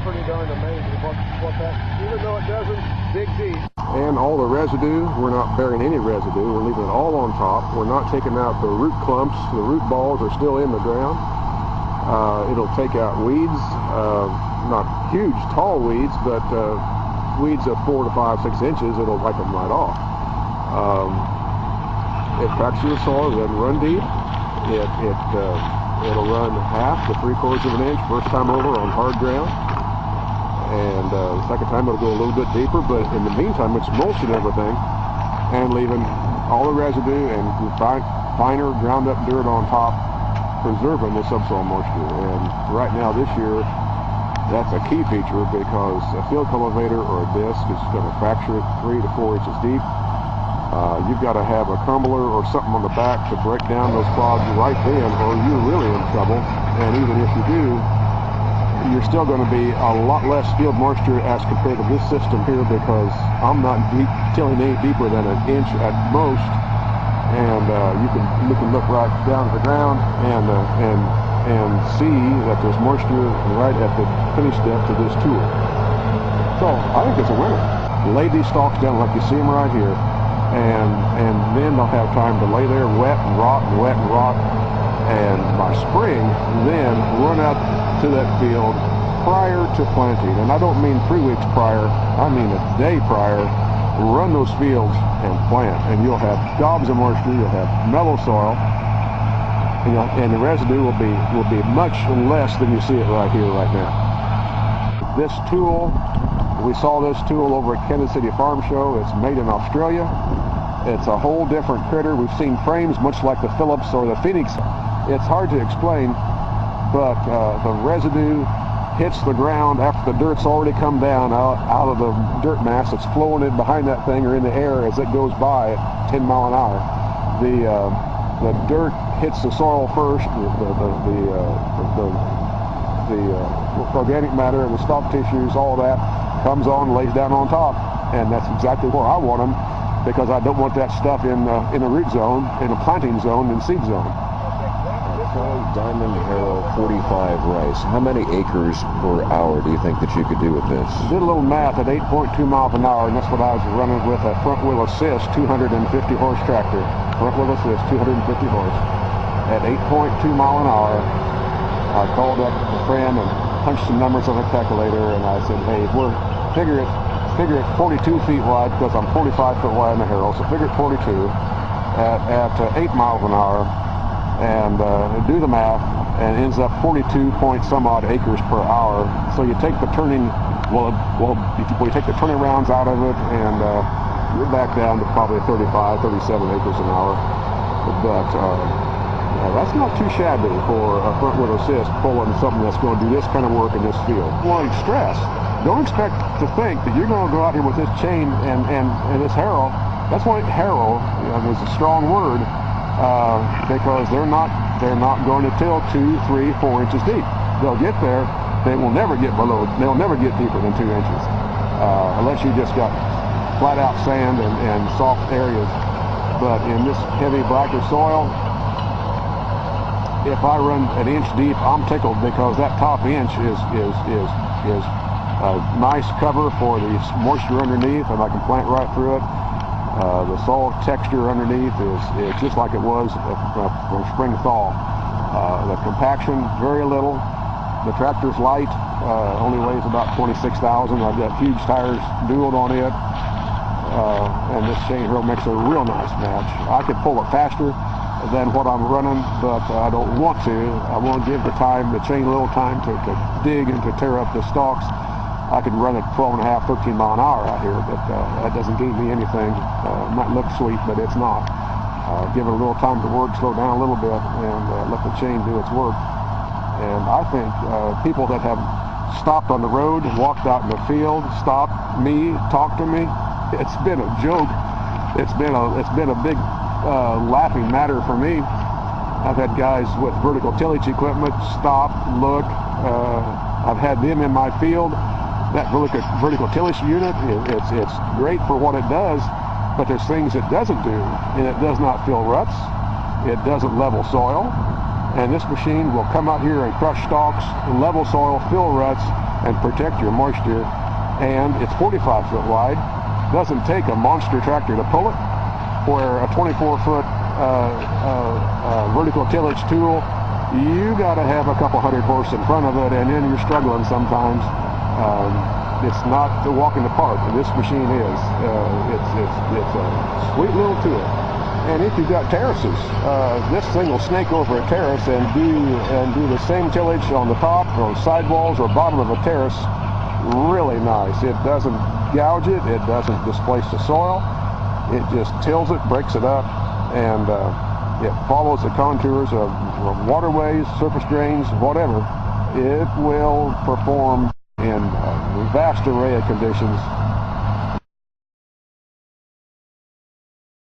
pretty darn amazing what that, even though it doesn't dig deep. And all the residue, we're not burying any residue. We're leaving it all on top. We're not taking out the root clumps. The root balls are still in the ground. It'll take out weeds, not huge, tall weeds, but weeds of 4 to 5, 6 inches. It'll wipe them right off. It fractures the soil, it doesn't run deep. It'll run 1/2 to 3/4 of an inch first time over on hard ground. And the second time it'll go a little bit deeper, but in the meantime it's mulching everything and leaving all the residue and finer ground up dirt on top, preserving the subsoil moisture. And right now this year, that's a key feature because a field cultivator or a disc is going to fracture it 3 to 4 inches deep. You've got to have a crumbler or something on the back to break down those clods right then, or you're really in trouble. And even if you do, you're still going to be a lot less field moisture as compared to this system here, because I'm not tilling any deeper than 1 inch at most, and you can look right down to the ground and see that there's moisture right at the finish depth of this tool. So I think it's a winner. Lay these stalks down like you see them right here, and then they'll have time to lay there wet and rot and wet and rot. And by spring, then run out to that field prior to planting. And I don't mean 3 weeks prior, I mean a day prior. Run those fields and plant, and you'll have gobs of moisture, you'll have mellow soil, and the residue will be much less than you see it right here, right now. This tool, we saw this tool over at Kansas City Farm Show. It's made in Australia. It's a whole different critter. We've seen frames much like the Phillips or the Phoenix. It's hard to explain, but the residue hits the ground after the dirt's already come down out of the dirt mass that's flowing in behind that thing or in the air as it goes by at 10 miles an hour. The dirt hits the soil first, the organic matter and the stalk tissues, all that comes on, lays down on top, and that's exactly where I want them, because I don't want that stuff in the root zone, in the planting zone, and seed zone. Diamond Harrow 45 rice. How many acres per hour do you think that you could do with this? Did a little math at 8.2 miles an hour, and that's what I was running with a front wheel assist 250 horse tractor. Front wheel assist 250 horse at 8.2 miles an hour. I called up a friend and punched some numbers on a calculator, and I said, hey, we're figure it 42 feet wide, because I'm 45 foot wide in the Harrow, so figure it 42 at 8 miles an hour. And do the math, and it ends up 42 point some odd acres per hour. So you take the turning, you take the turning rounds out of it, and you're back down to probably 35, 37 acres an hour. But that's not too shabby for a front wheel assist pulling something that's going to do this kind of work in this field. Well, stress. Don't expect to think that you're going to go out here with this chain and this Harrow. That's why Harrow is a strong word. Because they're not going to till 2, 3, 4 inches deep. They'll get there. They will never get they'll never get deeper than 2 inches, unless you just got flat out sand and soft areas. But in this heavy blacker soil, if I run 1 inch deep, I'm tickled, because that top inch is a nice cover for the moisture underneath, and I can plant right through it. The soil texture underneath is just like it was from spring thaw. The compaction, very little. The tractor's light, only weighs about 26,000. I've got huge tires dualed on it. And this chain Harrow makes a real nice match. I could pull it faster than what I'm running, but I don't want to. I want to give the chain a little time to dig and to tear up the stalks. I could run at 12 and a half, 13 mile an hour out here, but that doesn't gain me anything. It might look sweet, but it's not. Give it a little time to work, slow down a little bit, and let the chain do its work. And I think people that have stopped on the road, walked out in the field, stopped me, talked to me, it's been a joke. It's been a big laughing matter for me. I've had guys with vertical tillage equipment stop, look. I've had them in my field. That vertical tillage unit, it's great for what it does, but there's things it doesn't do. And it does not fill ruts. It doesn't level soil. And this machine will come out here and crush stalks, level soil, fill ruts, and protect your moisture. And it's 45 foot wide. Doesn't take a monster tractor to pull it, where a 24-foot vertical tillage tool, you got to have a couple hundred horse in front of it, and then you're struggling sometimes. It's not a walk in the park, and this machine is. It's a sweet little tool. And if you've got terraces, this thing will snake over a terrace and do the same tillage on the top or sidewalls or bottom of a terrace. Really nice. It doesn't gouge it. It doesn't displace the soil. It just tills it, breaks it up, and it follows the contours of waterways, surface drains, whatever. It will perform in a vast array of conditions